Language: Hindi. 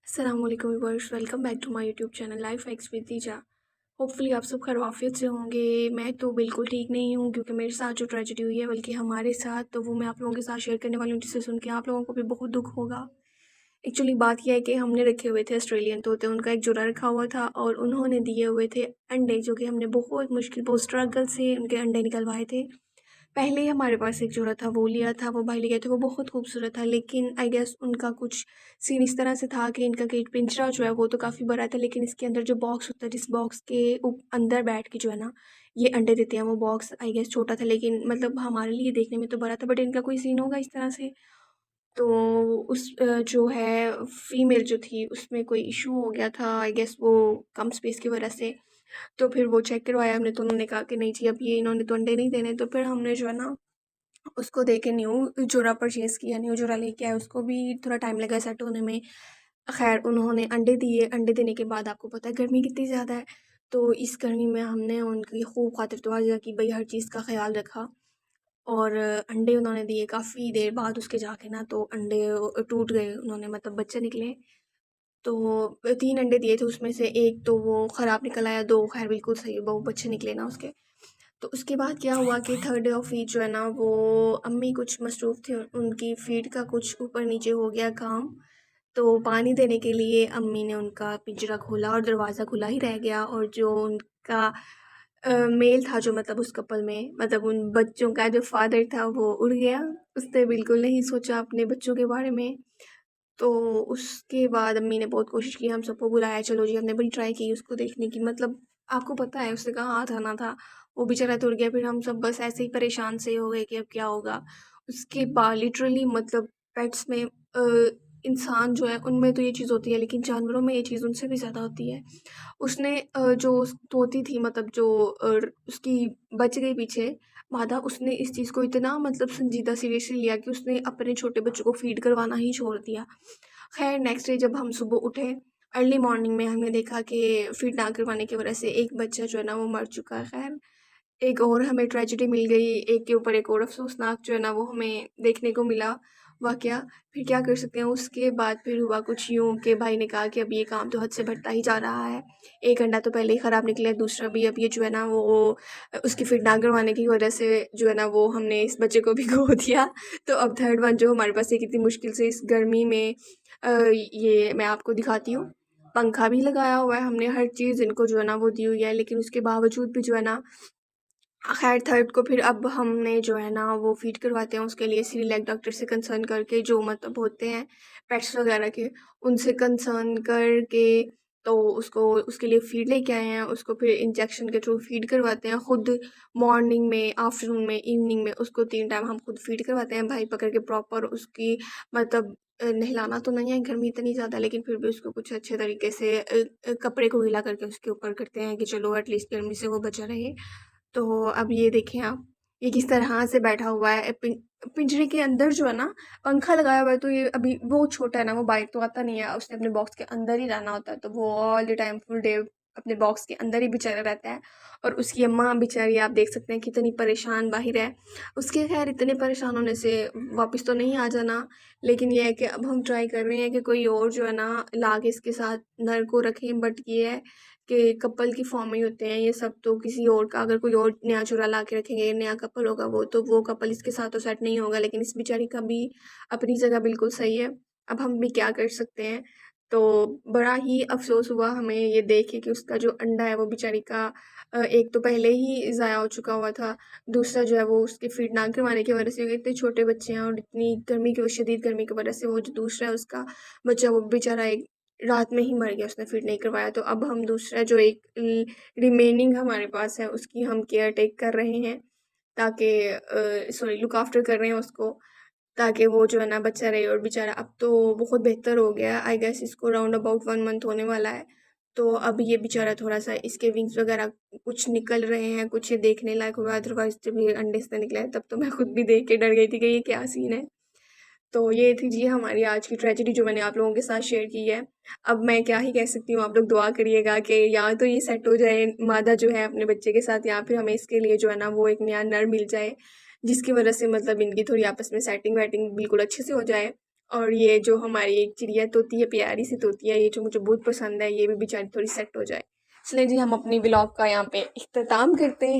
अस्सलामुअलैकुम viewers, welcome back to my YouTube channel life X with Deeja. Hopefully आप सब खैरियत से होंगे। मैं तो बिल्कुल ठीक नहीं हूँ क्योंकि मेरे साथ जो ट्रेजेडी हुई है बल्कि हमारे साथ, तो वो मैं आप लोगों के साथ शेयर करने वाली हूँ, जिससे सुन के आप लोगों को भी बहुत दुख होगा। एक्चुअली बात यह है कि हमने रखे हुए थे ऑस्ट्रेलियन तोते, उनका एक जोड़ा रखा हुआ था और उन्होंने दिए हुए थे अंडे, जो कि हमने बहुत मुश्किल बहुत स्ट्रगल से उनके अंडे निकलवाए थे। पहले ही हमारे पास एक जोड़ा था, वो लिया था, वो भाई ले गए थे, वो बहुत खूबसूरत था। लेकिन आई गेस उनका कुछ सीन इस तरह से था कि इनका गेट पिंजरा जो है वो तो काफ़ी बड़ा था, लेकिन इसके अंदर जो बॉक्स होता है, जिस बॉक्स के अंदर बैठ के जो है ना ये अंडे देते हैं, वो बॉक्स आई गेस छोटा था, लेकिन मतलब हमारे लिए देखने में तो बड़ा था, बट इनका कोई सीन होगा इस तरह से। तो उस जो है फीमेल जो थी उसमें कोई इशू हो गया था, आई गेस वो कम स्पेस की वजह से। तो फिर वो चेक करवाया हमने, तो उन्होंने कहा कि नहीं जी, अब ये इन्होंने तो अंडे नहीं देने। तो फिर हमने जो है ना उसको दे के न्यू जोड़ा परचेज़ किया, न्यू जोड़ा लेके आए। उसको भी थोड़ा टाइम लगा सेट होने में। ख़ैर उन्होंने अंडे दिए, अंडे देने के बाद आपको पता है गर्मी कितनी ज़्यादा है, तो इस गर्मी में हमने उनकी खूब खातिर-दुआ की भई हर चीज़ का ख़्याल रखा। और अंडे उन्होंने दिए, काफ़ी देर बाद उसके जाके ना तो अंडे टूट गए, उन्होंने मतलब बच्चे निकले। तो 3 अंडे दिए थे, उसमें से 1 तो वो ख़राब निकल आया, 2 ख़ैर बिल्कुल सही, वो बच्चे निकले ना उसके। तो उसके बाद क्या हुआ कि थर्ड डे ऑफ ईद जो है ना, वो अम्मी कुछ मसरूफ़ थी, उनकी फ़ीड का कुछ ऊपर नीचे हो गया काम। तो पानी देने के लिए अम्मी ने उनका पिंजरा खोला और दरवाज़ा खुला ही रह गया, और जो उनका मेल था, जो मतलब उस कपल में, मतलब उन बच्चों का जो फ़ादर था, वो उड़ गया। उसने बिल्कुल नहीं सोचा अपने बच्चों के बारे में। तो उसके बाद अम्मी ने बहुत कोशिश की, हम सबको बुलाया, चलो जी, हमने बड़ी ट्राई की उसको देखने की, मतलब आपको पता है उसने कहाँ हाथ आना था, वो बेचारा तो उड़ गया। फिर हम सब बस ऐसे ही परेशान से हो गए कि अब क्या होगा। उसके बाद लिटरली मतलब पेट्स में इंसान जो है उनमें तो ये चीज़ होती है, लेकिन जानवरों में ये चीज़ उनसे भी ज़्यादा होती है। उसने जो तोती थी, मतलब जो उसकी बच गई पीछे मादा, उसने इस चीज़ को इतना मतलब संजीदा सीरियसली लिया कि उसने अपने छोटे बच्चों को फ़ीड करवाना ही छोड़ दिया। ख़ैर नेक्स्ट डे जब हम सुबह उठे, अर्ली मॉर्निंग में हमने देखा कि फ़ीड ना करवाने की वजह से एक बच्चा जो है ना वो मर चुका है। ख़ैर एक और हमें ट्रेजेडी मिल गई, एक के ऊपर एक और अफ़सोसनाक जो है ना वो हमें देखने को मिला वाक़या। फिर क्या कर सकते हैं, उसके बाद फिर हुआ कुछ यूँ कि भाई ने कहा कि अब ये काम तो हद से बढ़ता ही जा रहा है। एक अंडा तो पहले ही ख़राब निकला, दूसरा भी अब ये जो है ना वो उसकी फ़ीड ना करवाने की वजह से जो है ना वो हमने इस बच्चे को भी खो दिया। तो अब थर्ड वन जो हमारे पास है, कितनी मुश्किल से इस गर्मी में ये मैं आपको दिखाती हूँ। पंखा भी लगाया हुआ है हमने, हर चीज़ इनको जो है ना वो दी हुई है, लेकिन उसके बावजूद भी जो है ना, खैर थर्ड को फिर अब हमने जो है ना वो फ़ीड करवाते हैं उसके लिए सिरिलैक डॉक्टर से कंसर्न करके, जो मतलब होते हैं पेट्स वगैरह के, उनसे कंसर्न करके। तो उसको उसके लिए फ़ीड लेके आए हैं, उसको फिर इंजेक्शन के थ्रू फ़ीड करवाते हैं खुद। मॉर्निंग में, आफ्टरनून में, इवनिंग में उसको 3 टाइम हम खुद फ़ीड करवाते हैं, भाई पकड़ के प्रॉपर उसकी मतलब नहलाना तो नहीं है, गर्मी इतनी ज़्यादा, लेकिन फिर भी उसको कुछ अच्छे तरीके से कपड़े को गीला करके उसके ऊपर करते हैं कि चलो एटलीस्ट गर्मी से वो बचा रहे। तो अब ये देखें आप, ये किस तरह से बैठा हुआ है पिंजरे के अंदर जो है ना, पंखा लगाया हुआ है। तो ये अभी वो छोटा है ना, वो बाहर तो आता नहीं है, उसने अपने बॉक्स के अंदर ही रहना होता है, तो वो all the time full day अपने बॉक्स के अंदर ही बेचारा रहता है। और उसकी अम्मा बेचारी आप देख सकते हैं कितनी परेशान बाहर है। उसके खैर इतने परेशान होने से वापस तो नहीं आ जाना, लेकिन ये है कि अब हम ट्राई कर रहे हैं कि कोई और जो है ना ला के इसके साथ नर को रखें, बट ये है कि कपल की फॉर्म में ही होते हैं ये सब, तो किसी और का अगर कोई और नया चूल्हा ला के रखेंगे, नया कपल होगा वो, तो वो कपल इसके साथ तो सेट नहीं होगा, लेकिन इस बेचारी का भी अपनी जगह बिल्कुल सही है। अब हम भी क्या कर सकते हैं। तो बड़ा ही अफ़सोस हुआ हमें ये देख के कि उसका जो अंडा है वो बेचारी का एक तो पहले ही ज़ाया हो चुका हुआ था, दूसरा जो है वो उसके फ़ीड ना करवाने की वजह से, क्योंकि इतने छोटे बच्चे हैं और इतनी गर्मी की शदीद गर्मी की वजह से वो जो दूसरा है उसका बच्चा, वो बेचारा एक रात में ही मर गया, उसने फ़ीड नहीं करवाया। तो अब हम दूसरा जो एक रिमेनिंग हमारे पास है उसकी हम केयर टेक कर रहे हैं, ताकि सॉरी लुक आफ्टर कर रहे हैं उसको, ताकि वो जो है ना बच्चा रहे। और बेचारा अब तो बहुत बेहतर हो गया है, आई गेस इसको राउंड अबाउट 1 मंथ होने वाला है। तो अब ये बेचारा थोड़ा-सा, इसके विंग्स वगैरह कुछ निकल रहे हैं, कुछ ये देखने लायक हुआ, अदरवाइज़ जब ये अंडे से निकला है तब तो मैं खुद भी देख के डर गई थी कि ये क्या सीन है। तो ये थी जी हमारी आज की ट्रेजेडी जो मैंने आप लोगों के साथ शेयर की है। अब मैं क्या ही कह सकती हूँ, आप लोग दुआ करिएगा कि या तो ये सेट हो जाए मादा जो है अपने बच्चे के साथ, या फिर हमें इसके लिए जो है ना वो एक नया नर मिल जाए, जिसकी वजह से मतलब इनकी थोड़ी आपस में सेटिंग वेटिंग बिल्कुल अच्छे से हो जाए। और ये जो हमारी एक चिड़िया तोती है, प्यारी सी तोती है, ये जो मुझे बहुत पसंद है, ये भी बेचारी थोड़ी सेट हो जाए। चलिए जी, हम अपनी व्लॉग का यहाँ पे इख्तिताम करते हैं।